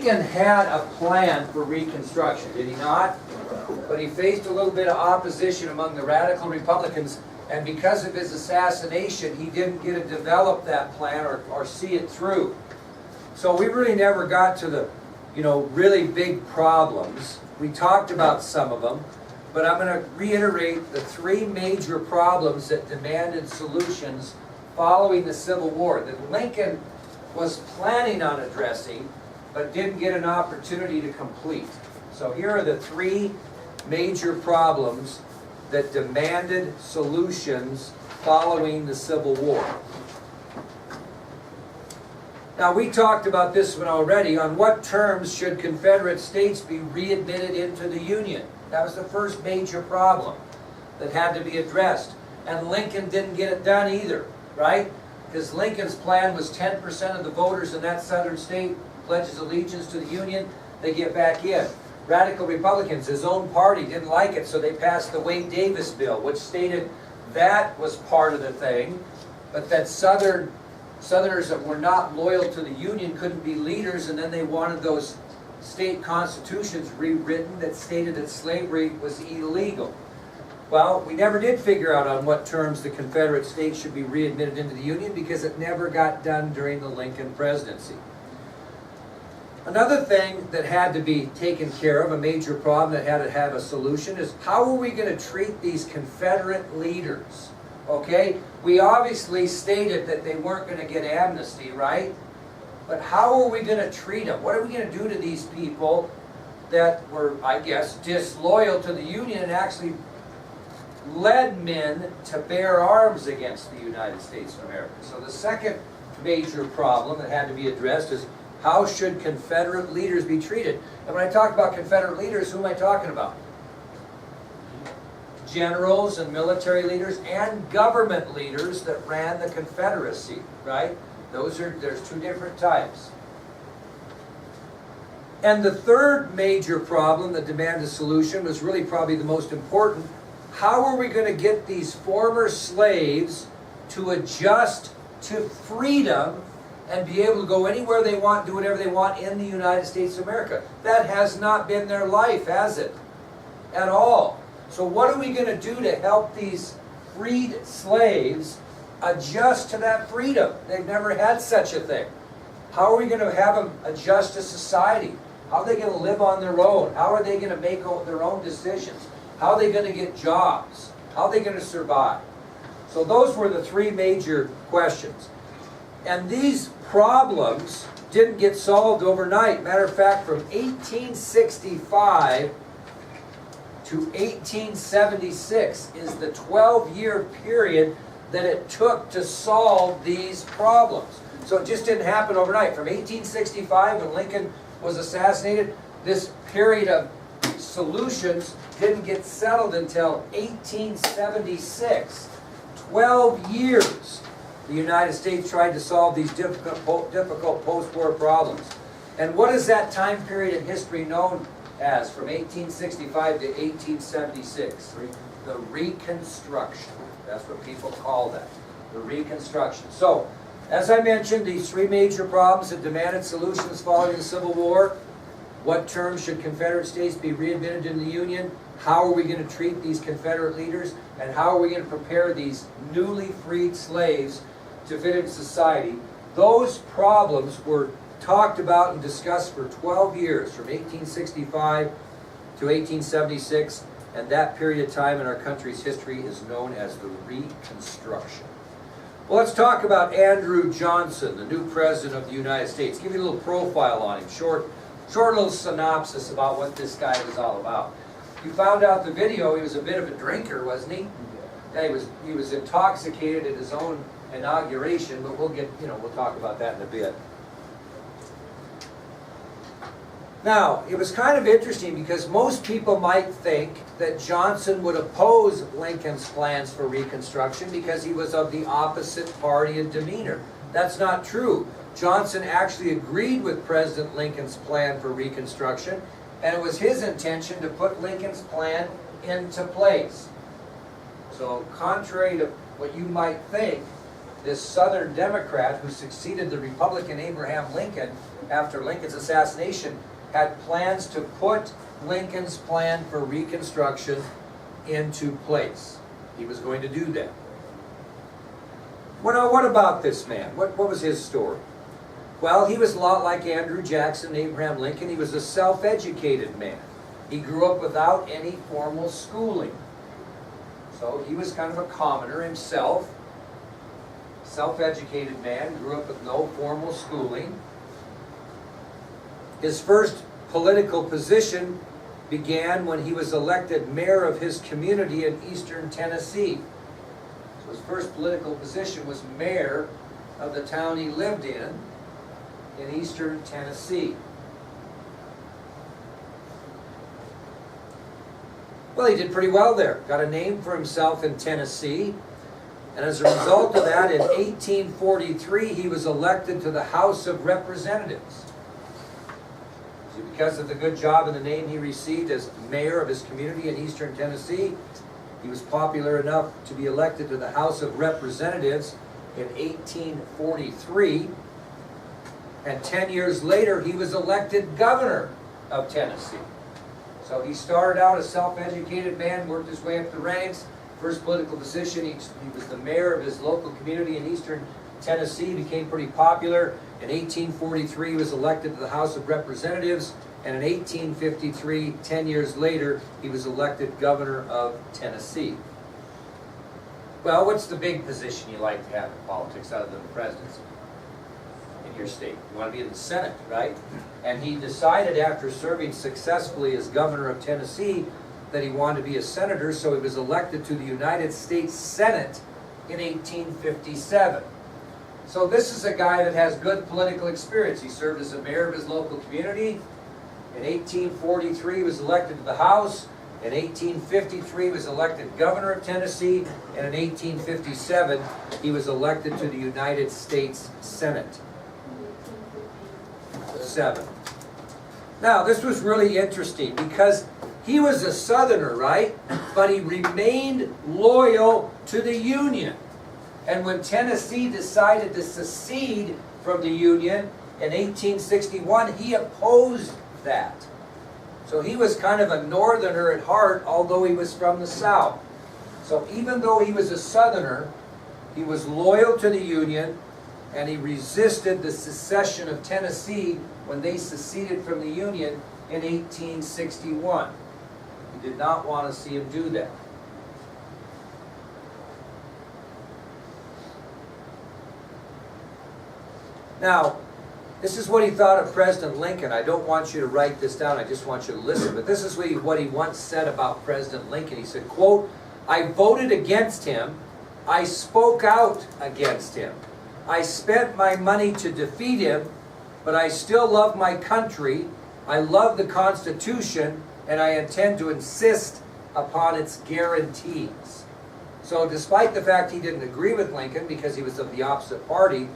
Lincoln had a plan for Reconstruction, did he not? But he faced a little bit of opposition among the radical Republicans, and because of his assassination, he didn't get to develop that plan or see it through. So we really never got to the, really big problems. We talked about some of them, but I'm going to reiterate the three major problems that demanded solutions following the Civil War that Lincoln was planning on addressing, but didn't get an opportunity to complete. So here are the three major problems that demanded solutions following the Civil War. Now, we talked about this one already. On what terms should Confederate states be readmitted into the Union? That was the first major problem that had to be addressed. And Lincoln didn't get it done either, right? Because Lincoln's plan was 10% of the voters in that southern state pledges allegiance to the Union, they get back in. Radical Republicans, his own party, didn't like it, so they passed the Wade-Davis bill, which stated that was part of the thing, but that Southerners that were not loyal to the Union couldn't be leaders, and then they wanted those state constitutions rewritten that stated that slavery was illegal. Well, we never did figure out on what terms the Confederate states should be readmitted into the Union because it never got done during the Lincoln presidency. Another thing that had to be taken care of, a major problem that had to have a solution, is how are we going to treat these Confederate leaders? Okay, we obviously stated that they weren't going to get amnesty, right? But how are we going to treat them? What are we going to do to these people that were, I guess, disloyal to the Union and actually led men to bear arms against the United States of America? So the second major problem that had to be addressed is how should Confederate leaders be treated? And when I talk about Confederate leaders, who am I talking about? Generals and military leaders and government leaders that ran the Confederacy, right? There's two different types. And the third major problem that demanded a solution was really probably the most important. How are we going to get these former slaves to adjust to freedom and be able to go anywhere they want, do whatever they want in the United States of America? That has not been their life, has it? At all. So what are we going to do to help these freed slaves adjust to that freedom? They've never had such a thing. How are we going to have them adjust to society? How are they going to live on their own? How are they going to make their own decisions? How are they going to get jobs? How are they going to survive? So those were the three major questions. And these problems didn't get solved overnight. Matter of fact, from 1865 to 1876 is the 12-year period that it took to solve these problems. So it just didn't happen overnight. From 1865, when Lincoln was assassinated, this period of solutions didn't get settled until 1876. 12 years the United States tried to solve these difficult post-war problems. And what is that time period in history known as from 1865 to 1876? The Reconstruction. That's what people call that, the Reconstruction. So, as I mentioned, these three major problems that demanded solutions following the Civil War. What terms should Confederate states be readmitted in the Union? How are we going to treat these Confederate leaders? And how are we going to prepare these newly freed slaves to fit into society? Those problems were talked about and discussed for 12 years, from 1865 to 1876, and that period of time in our country's history is known as the Reconstruction. Well, let's talk about Andrew Johnson, the new President of the United States. Give you a little profile on him, short little synopsis about what this guy was all about. You found out the video, he was a bit of a drinker, wasn't he? Yeah, he was intoxicated at his own inauguration, but we'll talk about that in a bit. Now, it was kind of interesting because most people might think that Johnson would oppose Lincoln's plans for Reconstruction because he was of the opposite party in demeanor. That's not true. Johnson actually agreed with President Lincoln's plan for Reconstruction, and it was his intention to put Lincoln's plan into place. So, contrary to what you might think, this Southern Democrat who succeeded the Republican Abraham Lincoln after Lincoln's assassination, had plans to put Lincoln's plan for Reconstruction into place. He was going to do that. Well, now, what about this man? What was his story? Well, he was a lot like Andrew Jackson and Abraham Lincoln. He was a self-educated man. He grew up without any formal schooling. So he was kind of a commoner himself. Self-educated man, grew up with no formal schooling. His first political position began when he was elected mayor of his community in eastern Tennessee. So his first political position was mayor of the town he lived in eastern Tennessee. Well, he did pretty well there. Got a name for himself in Tennessee. And as a result of that, in 1843, he was elected to the House of Representatives. Because of the good job and the name he received as mayor of his community in eastern Tennessee, he was popular enough to be elected to the House of Representatives in 1843. And 10 years later, he was elected governor of Tennessee. So he started out a self-educated man, worked his way up the ranks. First political position, he was the mayor of his local community in eastern Tennessee, became pretty popular. In 1843, he was elected to the House of Representatives, and in 1853, 10 years later, he was elected governor of Tennessee. Well, what's the big position you like to have in politics other than the presidency in your state? You want to be in the Senate, right? And he decided after serving successfully as governor of Tennessee that he wanted to be a senator, so he was elected to the United States Senate in 1857. So this is a guy that has good political experience. He served as a mayor of his local community. In 1843, he was elected to the House. In 1853, he was elected governor of Tennessee. And in 1857, he was elected to the United States Senate. 7. Now, this was really interesting because he was a Southerner, right? But he remained loyal to the Union. And when Tennessee decided to secede from the Union in 1861, he opposed that. So he was kind of a Northerner at heart, although he was from the South. So even though he was a Southerner, he was loyal to the Union, and he resisted the secession of Tennessee when they seceded from the Union in 1861. He did not want to see him do that. Now, this is what he thought of President Lincoln. I don't want you to write this down, I just want you to listen. But this is what he once said about President Lincoln. He said, quote, "I voted against him. I spoke out against him. I spent my money to defeat him, but I still love my country. I love the Constitution, and I intend to insist upon its guarantees." So despite the fact he didn't agree with Lincoln because he was of the opposite party,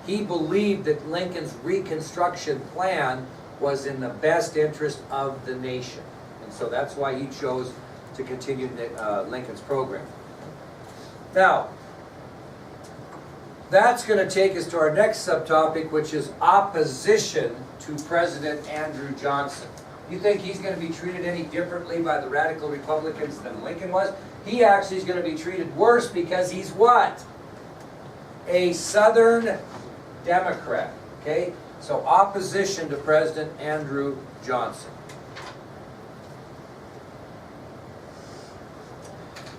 he believed that Lincoln's Reconstruction plan was in the best interest of the nation. And so that's why he chose to continue Lincoln's program. Now, that's going to take us to our next subtopic, which is opposition to President Andrew Johnson. You think he's going to be treated any differently by the radical Republicans than Lincoln was? He actually is going to be treated worse because he's what? A Southern Democrat. Okay? So opposition to President Andrew Johnson.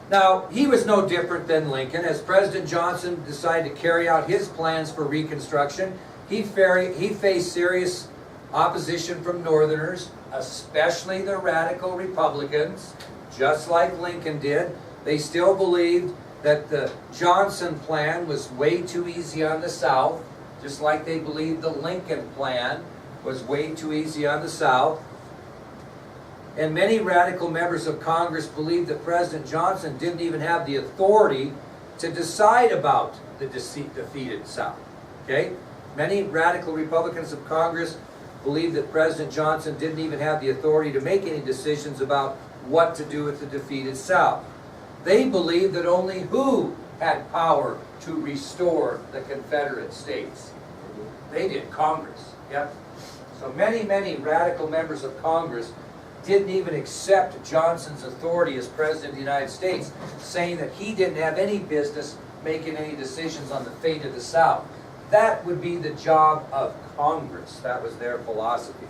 Now, he was no different than Lincoln. As President Johnson decided to carry out his plans for Reconstruction, he faced serious opposition from Northerners, especially the radical Republicans, just like Lincoln did. They still believed that the Johnson plan was way too easy on the South, just like they believed the Lincoln plan was way too easy on the South. And many radical members of Congress believed that President Johnson didn't even have the authority to decide about the defeated South. Okay? Many radical Republicans of Congress believed that President Johnson didn't even have the authority to make any decisions about what to do with the defeated South. They believed that only who had power to restore the Confederate States? They did, Congress. Yep. So many radical members of Congress didn't even accept Johnson's authority as President of the United States, saying that he didn't have any business making any decisions on the fate of the South. That would be the job of Congress. That was their philosophy.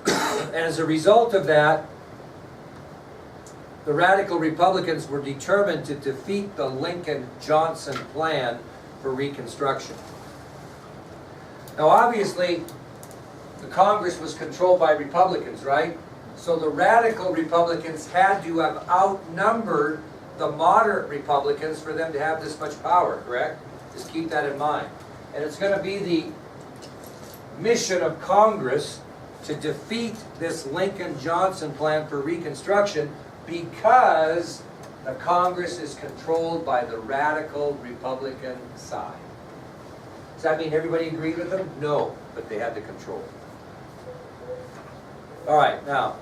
And as a result of that, the radical Republicans were determined to defeat the Lincoln-Johnson plan for Reconstruction. Now obviously, the Congress was controlled by Republicans, right? So the radical Republicans had to have outnumbered the moderate Republicans for them to have this much power, correct? Just keep that in mind. And it's going to be the mission of Congress to defeat this Lincoln-Johnson plan for Reconstruction because the Congress is controlled by the radical Republican side. Does that mean everybody agreed with them? No, but they had the control. All right, now,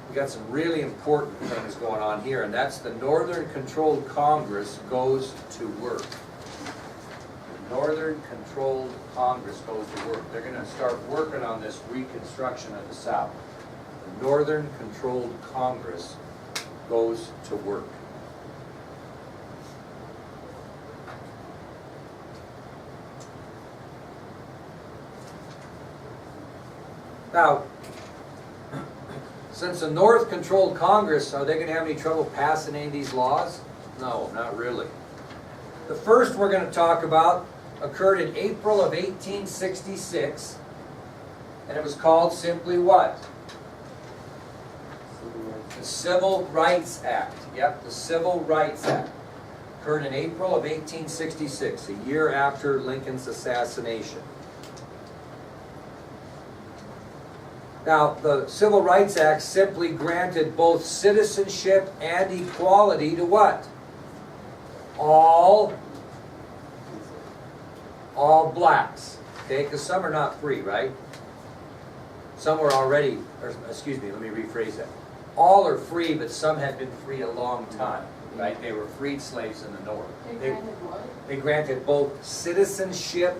we got some really important things going on here, and that's the Northern-controlled Congress goes to work. The Northern-controlled Congress goes to work. They're going to start working on this Reconstruction of the South. The Northern-controlled Congress goes to work. Now, since the North controlled Congress, are they going to have any trouble passing any of these laws? No, not really. The first we're going to talk about occurred in April of 1866, and it was called simply what? The Civil Rights Act. Yep, the Civil Rights Act. Occurred in April of 1866, a year after Lincoln's assassination. Now, the Civil Rights Act simply granted both citizenship and equality to what? All blacks. Okay, because some are not free, right? Some were already, or excuse me, let me rephrase that. All are free, but some had been free a long time, right? They were freed slaves in the North. They granted what? They granted both citizenship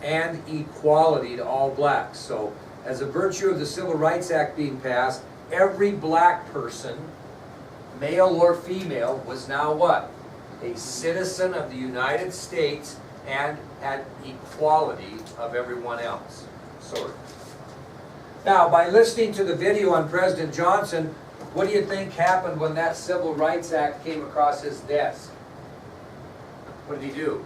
and equality to all blacks. So, as a virtue of the Civil Rights Act being passed, every black person, male or female, was now what? A citizen of the United States and had equality of everyone else, sort of. Now, by listening to the video on President Johnson, what do you think happened when that Civil Rights Act came across his desk? What did he do?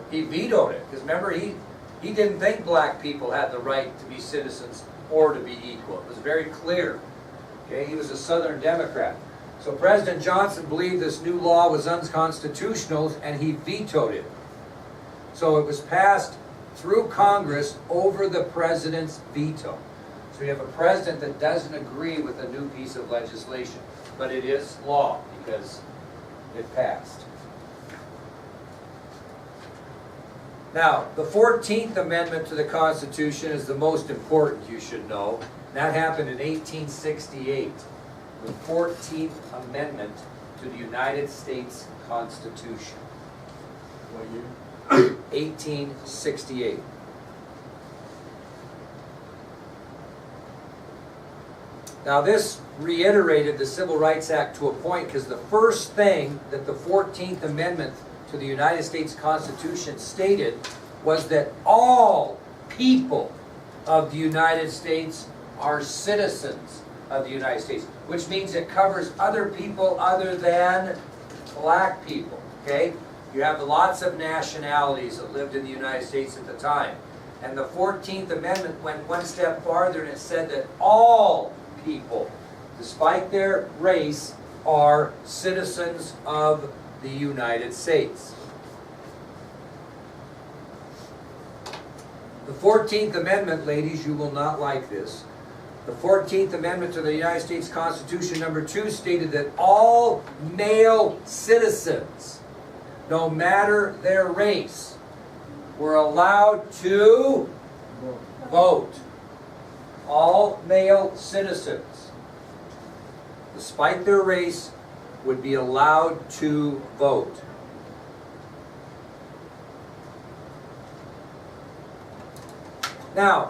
He vetoed it, because remember, he didn't think black people had the right to be citizens or to be equal. It was very clear. Okay, he was a Southern Democrat. So President Johnson believed this new law was unconstitutional, and he vetoed it. So it was passed through Congress over the president's veto. So you have a president that doesn't agree with a new piece of legislation, but it is law because it passed. Now, the 14th Amendment to the Constitution is the most important, you should know. That happened in 1868. The 14th Amendment to the United States Constitution. What year? 1868. Now this reiterated the Civil Rights Act to a point, because the first thing that the 14th Amendment to the United States Constitution stated was that all people of the United States are citizens of the United States, which means it covers other people other than black people, okay? You have lots of nationalities that lived in the United States at the time. And the 14th Amendment went one step farther, and it said that all people, despite their race, are citizens of the United States. The 14th Amendment, ladies, you will not like this. The 14th Amendment to the United States Constitution, number 2, stated that all male citizens, no matter their race, were allowed to vote. All male citizens, despite their race, would be allowed to vote. Now,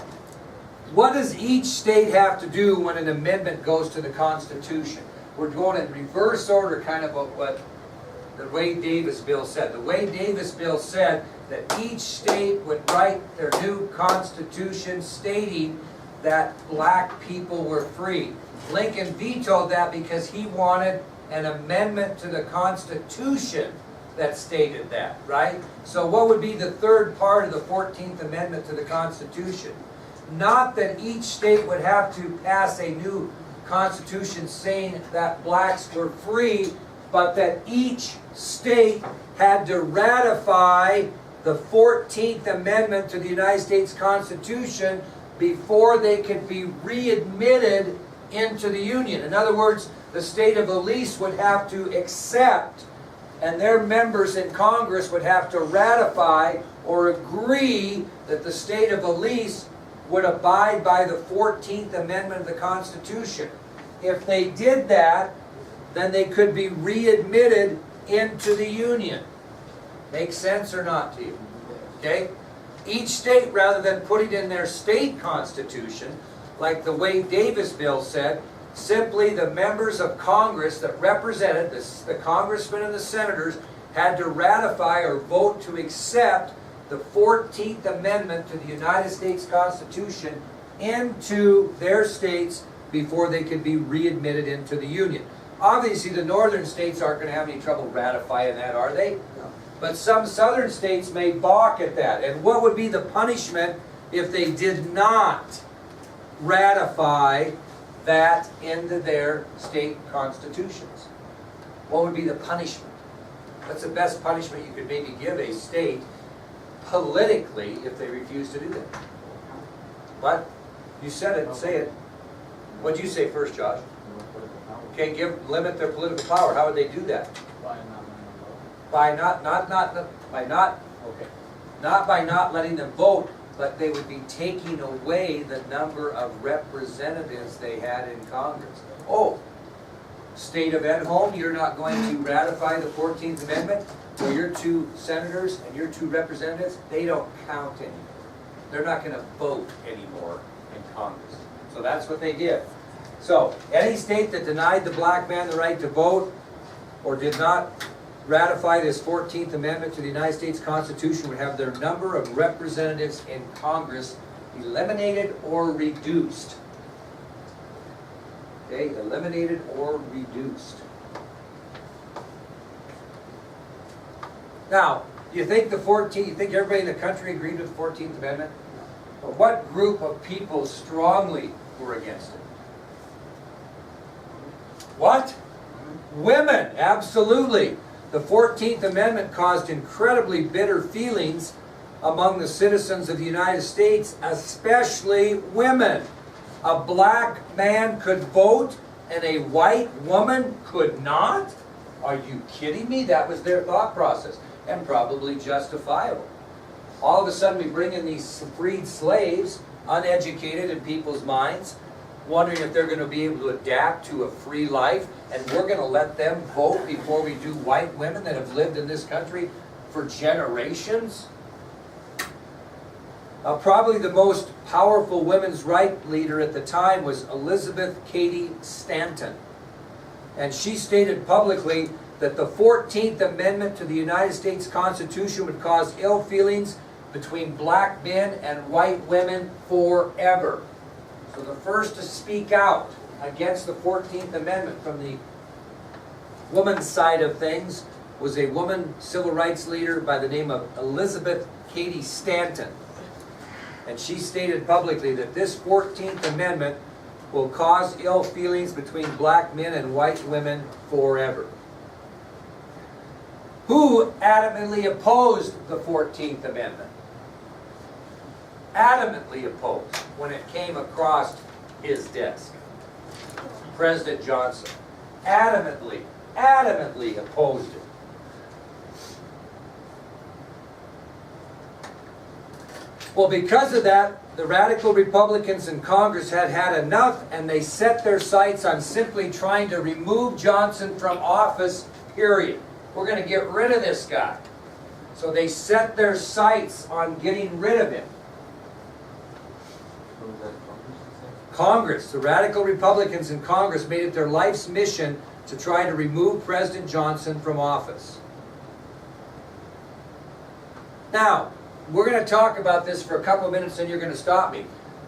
what does each state have to do when an amendment goes to the Constitution? We're going in reverse order, kind of what the Wade Davis bill said. The Wade Davis bill said that each state would write their new constitution stating that black people were free. Lincoln vetoed that because he wanted an amendment to the Constitution that stated that, right? So what would be the third part of the 14th Amendment to the Constitution? Not that each state would have to pass a new constitution saying that blacks were free, but that each state had to ratify the 14th Amendment to the United States Constitution before they could be readmitted into the Union. In other words, the state of Belize would have to accept, and their members in Congress would have to ratify or agree that the state of Belize would abide by the 14th Amendment of the Constitution. If they did that, then they could be readmitted into the Union. Make sense or not to you? Okay? Each state, rather than putting in their state constitution, like the Wade Davis bill said, simply the members of Congress that represented the congressmen and the senators had to ratify or vote to accept the 14th Amendment to the United States Constitution into their states before they could be readmitted into the Union. Obviously, the northern states aren't going to have any trouble ratifying that, are they? No. But some southern states may balk at that. And what would be the punishment if they did not ratify that into their state constitutions? What would be the punishment? What's the best punishment you could maybe give a state politically if they refuse to do that? What? You said it, say it. What did you say first, Josh? Okay, limit their political power. How would they do that? By not letting them vote, but they would be taking away the number of representatives they had in Congress. Oh, state of Edholm, you're not going to ratify the 14th Amendment? So your two senators and your two representatives, they don't count anymore. They're not going to vote anymore in Congress. So that's what they did. So any state that denied the black man the right to vote or did not ratify this 14th Amendment to the United States Constitution would have their number of representatives in Congress eliminated or reduced. Okay, eliminated or reduced. Now, you think you think everybody in the country agreed with the 14th Amendment? But what group of people strongly were against it? What? Women, absolutely. The 14th Amendment caused incredibly bitter feelings among the citizens of the United States, especially women. A black man could vote and a white woman could not? Are you kidding me? That was their thought process, and probably justifiable. All of a sudden we bring in these freed slaves, uneducated in people's minds, wondering if they're going to be able to adapt to a free life, and we're going to let them vote before we do white women that have lived in this country for generations? Probably the most powerful women's rights leader at the time was Elizabeth Cady Stanton. And she stated publicly that the 14th Amendment to the United States Constitution would cause ill feelings between black men and white women forever. So the first to speak out against the 14th Amendment from the woman's side of things was a woman civil rights leader by the name of Elizabeth Cady Stanton. And she stated publicly that this 14th Amendment will cause ill feelings between black men and white women forever. Who adamantly opposed the 14th Amendment? Adamantly opposed when it came across his desk. President Johnson. Adamantly opposed it. Well, because of that, the radical Republicans in Congress had had enough, and they set their sights on simply trying to remove Johnson from office, period. We're going to get rid of this guy. So they set their sights on getting rid of him. Congress, the radical Republicans in Congress made it their life's mission to try to remove President Johnson from office. Now, we're going to talk about this for a couple of minutes and you're going to stop me.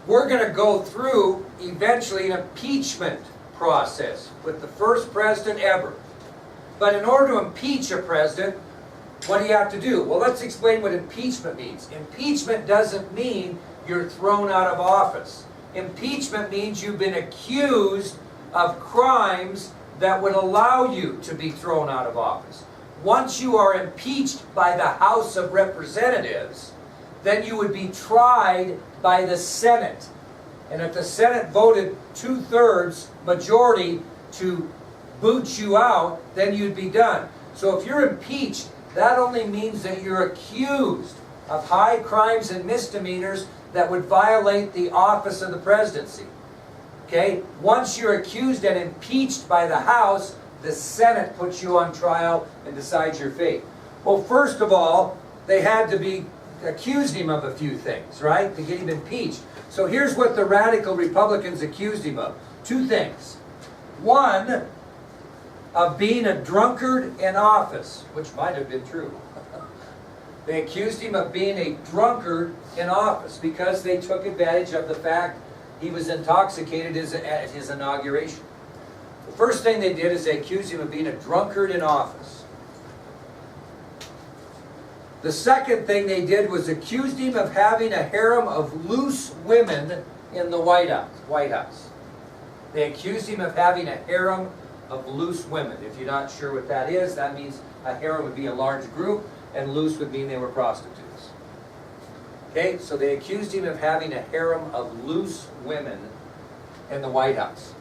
We're going to go through eventually an impeachment process with the first president ever. But in order to impeach a president, what do you have to do? Well, let's explain what impeachment means. Impeachment doesn't mean you're thrown out of office. Impeachment means you've been accused of crimes that would allow you to be thrown out of office. Once you are impeached by the House of Representatives, then you would be tried by the Senate. And if the Senate voted 2/3 majority to boot you out, then you'd be done. So if you're impeached, that only means that you're accused of high crimes and misdemeanors that would violate the office of the presidency. Okay? Once you're accused and impeached by the House, the Senate puts you on trial and decides your fate. Well, first of all, they had to be accused him of a few things, right? To get him impeached. So here's what the radical Republicans accused him of. 2 things. One, of being a drunkard in office, which might have been true. They accused him of being a drunkard in office because they took advantage of the fact he was intoxicated at his inauguration. The first thing they did is they accused him of being a drunkard in office. The second thing they did was accused him of having a harem of loose women in the White House. They accused him of having a harem of loose women. If you're not sure what that is, that means a harem would be a large group, and loose would mean they were prostitutes. Okay, so they accused him of having a harem of loose women in the White House.